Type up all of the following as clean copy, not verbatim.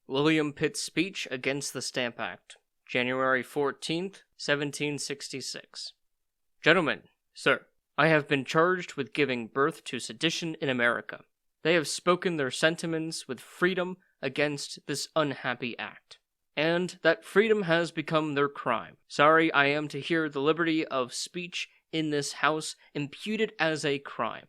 William Pitt's Speech Against the Stamp Act, January 14th, 1766. Gentlemen, sir, I have been charged with giving birth to sedition in America. They have spoken their sentiments with freedom against this unhappy act, and that freedom has become their crime. Sorry I am to hear the liberty of speech in this house imputed as a crime.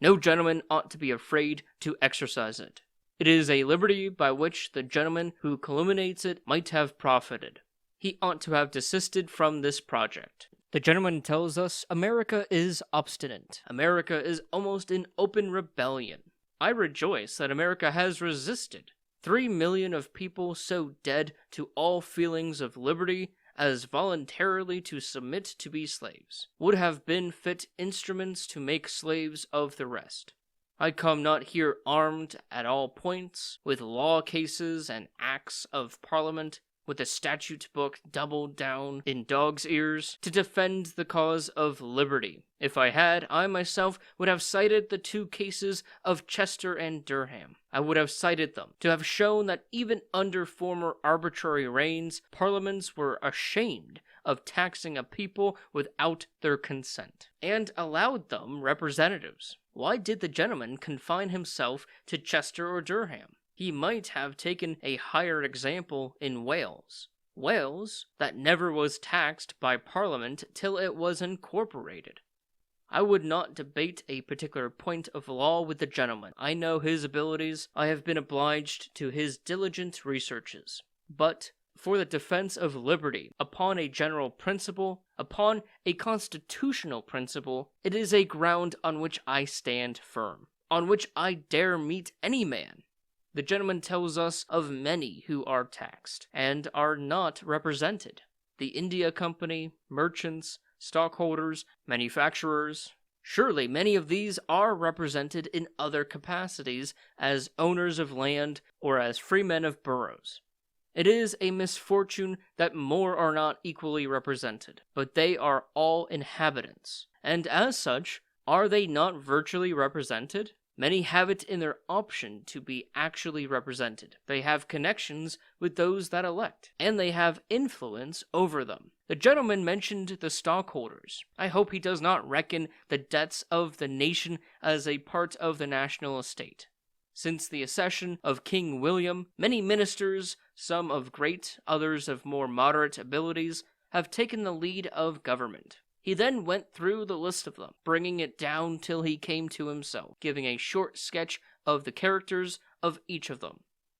No gentleman ought to be afraid to exercise it. It is a liberty by which the gentleman who calumniates it might have profited. He ought to have desisted from this project. The gentleman tells us America is obstinate. America is almost in open rebellion. I rejoice that America has resisted. 3 million of people so dead to all feelings of liberty as voluntarily to submit to be slaves would have been fit instruments to make slaves of the rest. I come not here armed at all points, with law cases and acts of Parliament, with the statute book doubled down in dog's ears, to defend the cause of liberty. If I had, I myself would have cited the 2 cases of Chester and Durham. I would have cited them, to have shown that even under former arbitrary reigns, parliaments were ashamed of taxing a people without their consent, and allowed them representatives. Why did the gentleman confine himself to Chester or Durham? He might have taken a higher example in Wales. Wales, that never was taxed by Parliament till it was incorporated. I would not debate a particular point of law with the gentleman. I know his abilities. I have been obliged to his diligent researches. But for the defense of liberty, upon a general principle, upon a constitutional principle, it is a ground on which I stand firm, on which I dare meet any man. The gentleman tells us of many who are taxed, and are not represented. The India Company, merchants, stockholders, manufacturers. Surely many of these are represented in other capacities as owners of land or as freemen of boroughs. It is a misfortune that more are not equally represented, but they are all inhabitants, and as such, are they not virtually represented? Many have it in their option to be actually represented. They have connections with those that elect, and they have influence over them. The gentleman mentioned the stockholders. I hope he does not reckon the debts of the nation as a part of the national estate. Since the accession of King William, many ministers, some of great, others of more moderate abilities, have taken the lead of government. He then went through the list of them, bringing it down till he came to himself, giving a short sketch of the characters of each of them.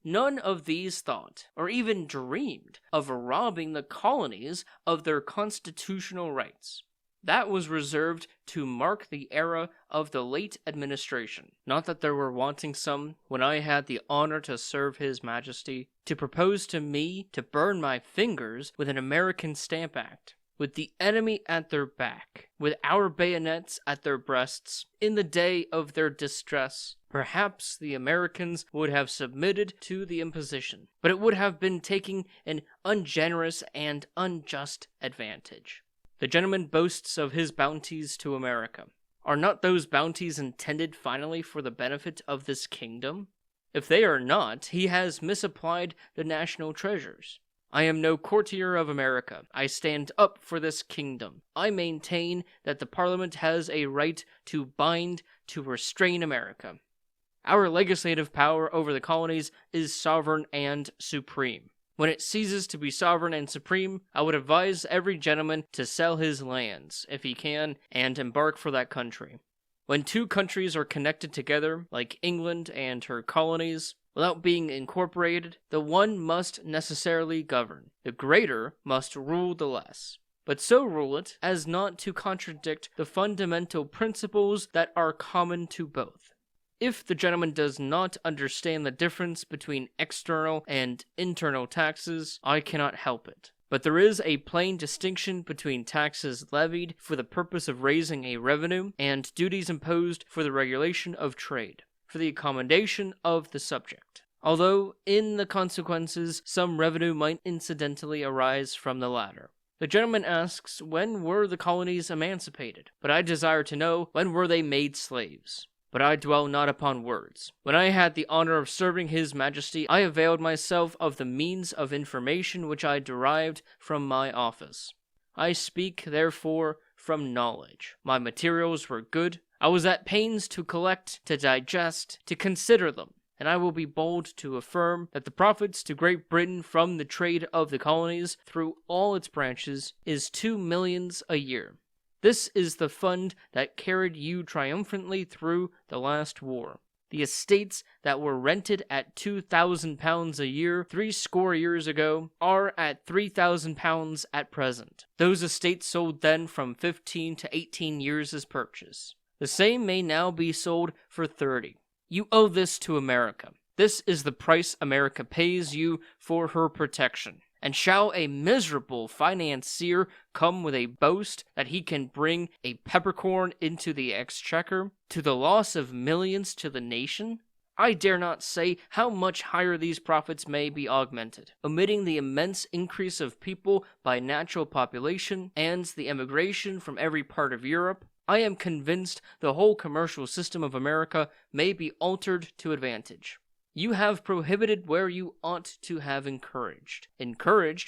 None of these thought, or even dreamed, of robbing the colonies of their constitutional rights. That was reserved to mark the era of the late administration. Not that there were wanting some, when I had the honor to serve His Majesty, to propose to me to burn my fingers with an American Stamp Act, with the enemy at their back, with our bayonets at their breasts, in the day of their distress. Perhaps the Americans would have submitted to the imposition, but it would have been taking an ungenerous and unjust advantage. The gentleman boasts of his bounties to America. Are not those bounties intended finally for the benefit of this kingdom? If they are not, he has misapplied the national treasures. I am no courtier of America. I stand up for this kingdom. I maintain that the Parliament has a right to bind, to restrain America. Our legislative power over the colonies is sovereign and supreme. When it ceases to be sovereign and supreme, I would advise every gentleman to sell his lands, if he can, and embark for that country. When 2 countries are connected together, like England and her colonies, without being incorporated, the one must necessarily govern. The greater must rule the less, but so rule it as not to contradict the fundamental principles that are common to both. If the gentleman does not understand the difference between external and internal taxes, I cannot help it. But there is a plain distinction between taxes levied for the purpose of raising a revenue and duties imposed for the regulation of trade, for the accommodation of the subject. Although, in the consequences, some revenue might incidentally arise from the latter. The gentleman asks, when were the colonies emancipated? But I desire to know, when were they made slaves? but I dwell not upon words. When I had the honor of serving His Majesty, I availed myself of the means of information which I derived from my office. I speak, therefore, from knowledge. My materials were good. I was at pains to collect, to digest, to consider them, and I will be bold to affirm that the profits to Great Britain from the trade of the colonies through all its branches is 2 millions a year. This is the fund that carried you triumphantly through the last war. The estates that were rented at £2,000 a year 60 years ago are at £3,000 at present. Those estates sold then from 15 to 18 years' purchase. The same may now be sold for 30. You owe this to America. This is the price America pays you for her protection. And shall a miserable financier come with a boast that he can bring a peppercorn into the exchequer, to the loss of millions to the nation? I dare not say how much higher these profits may be augmented. Omitting the immense increase of people by natural population and the emigration from every part of Europe, I am convinced the whole commercial system of America may be altered to advantage. You have prohibited where you ought to have encouraged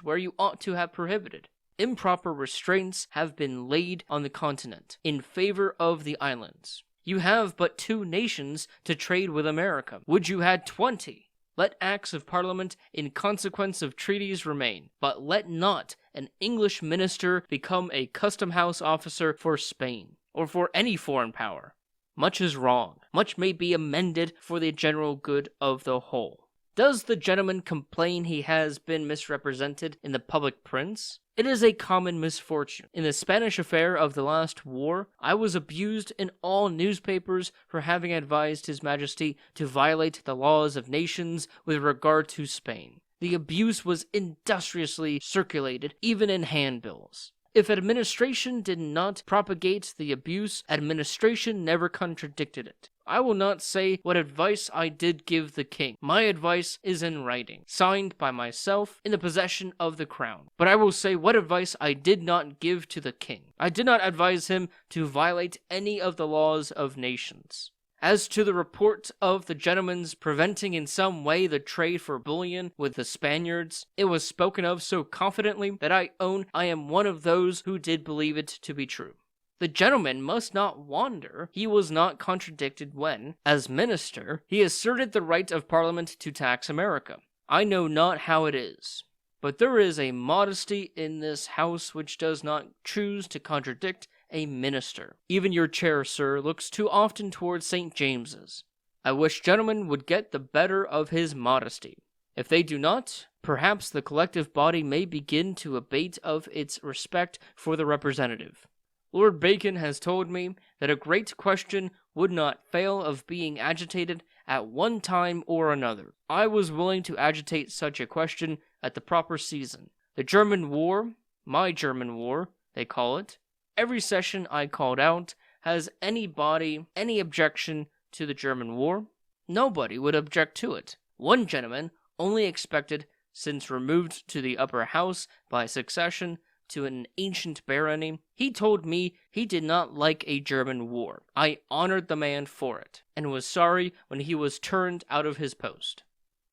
where you ought to have prohibited. Improper restraints have been laid on the continent in favor of the islands. You have but 2 nations to trade with America. Would you had 20? Let acts of Parliament in consequence of treaties remain, but let not an English minister become a custom house officer for Spain, or for any foreign power. Much is wrong. Much may be amended for the general good of the whole. Does the gentleman complain he has been misrepresented in the public prints? It is a common misfortune. In the Spanish affair of the last war, I was abused in all newspapers for having advised His Majesty to violate the laws of nations with regard to Spain. The abuse was industriously circulated, even in handbills. If administration did not propagate the abuse, administration never contradicted it. I will not say what advice I did give the king. My advice is in writing, signed by myself in the possession of the crown. But I will say what advice I did not give to the king. I did not advise him to violate any of the laws of nations. As to the report of the gentleman's preventing in some way the trade for bullion with the Spaniards, it was spoken of so confidently that I own I am one of those who did believe it to be true. The gentleman must not wonder he was not contradicted when, as minister, he asserted the right of Parliament to tax America. I know not how it is, but there is a modesty in this house which does not choose to contradict a minister. Even your chair, sir, looks too often towards St. James's. I wish gentlemen would get the better of his modesty. If they do not, perhaps the collective body may begin to abate of its respect for the representative. Lord Bacon has told me that a great question would not fail of being agitated at one time or another. I was willing to agitate such a question at the proper season. The German War, my German War, they call it. Every session I called out, has anybody any objection to the German War? Nobody would object to it. One gentleman only expected, since removed to the upper house by succession to an ancient barony, he told me he did not like a German war. I honored the man for it, and was sorry when he was turned out of his post.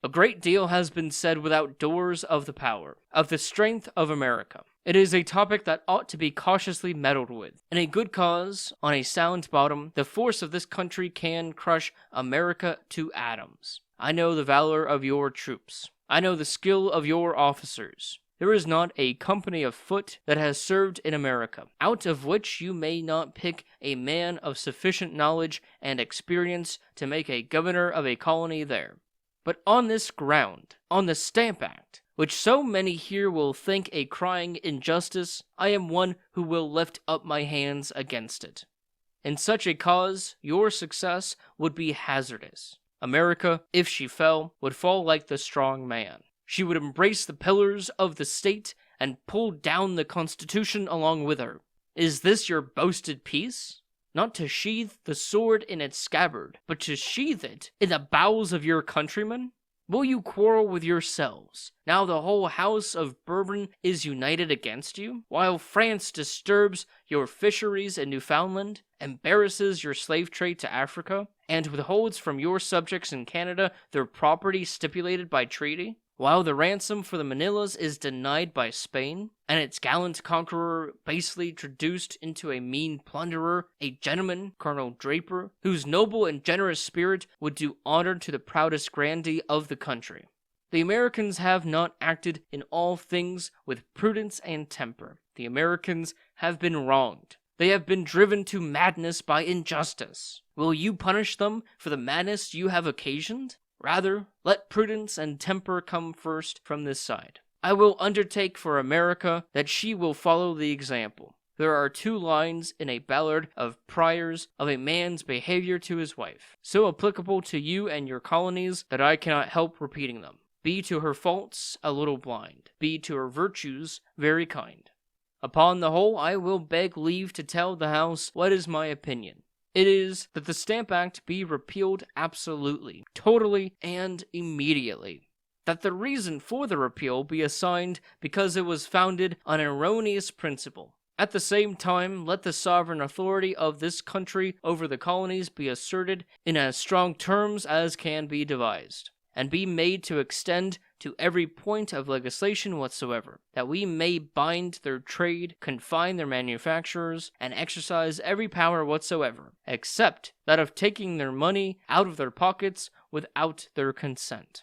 A great deal has been said without doors of the power, of the strength of America. It is a topic that ought to be cautiously meddled with. In a good cause, on a sound bottom, the force of this country can crush America to atoms. I know the valor of your troops. I know the skill of your officers. There is not a company of foot that has served in America, out of which you may not pick a man of sufficient knowledge and experience to make a governor of a colony there. But on this ground, on the Stamp Act, which so many here will think a crying injustice, I am one who will lift up my hands against it. In such a cause, your success would be hazardous. America, if she fell, would fall like the strong man. She would embrace the pillars of the state and pull down the Constitution along with her. Is this your boasted peace? Not to sheathe the sword in its scabbard, but to sheathe it in the bowels of your countrymen? Will you quarrel with yourselves? Now the whole house of Bourbon is united against you, while France disturbs your fisheries in Newfoundland, embarrasses your slave trade to Africa, and withholds from your subjects in Canada their property stipulated by treaty, while the ransom for the Manilas is denied by Spain, and its gallant conqueror basely traduced into a mean plunderer, a gentleman, Colonel Draper, whose noble and generous spirit would do honor to the proudest grandee of the country. The Americans have not acted in all things with prudence and temper. The Americans have been wronged. They have been driven to madness by injustice. Will you punish them for the madness you have occasioned? Rather, let prudence and temper come first from this side. I will undertake for America that she will follow the example. There are 2 lines in a ballad of Prior's of a man's behavior to his wife, so applicable to you and your colonies that I cannot help repeating them. Be to her faults a little blind, be to her virtues very kind. Upon the whole, I will beg leave to tell the House what is my opinion. It is that the Stamp Act be repealed absolutely, totally, and immediately. That the reason for the repeal be assigned because it was founded on an erroneous principle. At the same time, let the sovereign authority of this country over the colonies be asserted in as strong terms as can be devised, and be made to extend to every point of legislation whatsoever, that we may bind their trade, confine their manufacturers, and exercise every power whatsoever, except that of taking their money out of their pockets without their consent.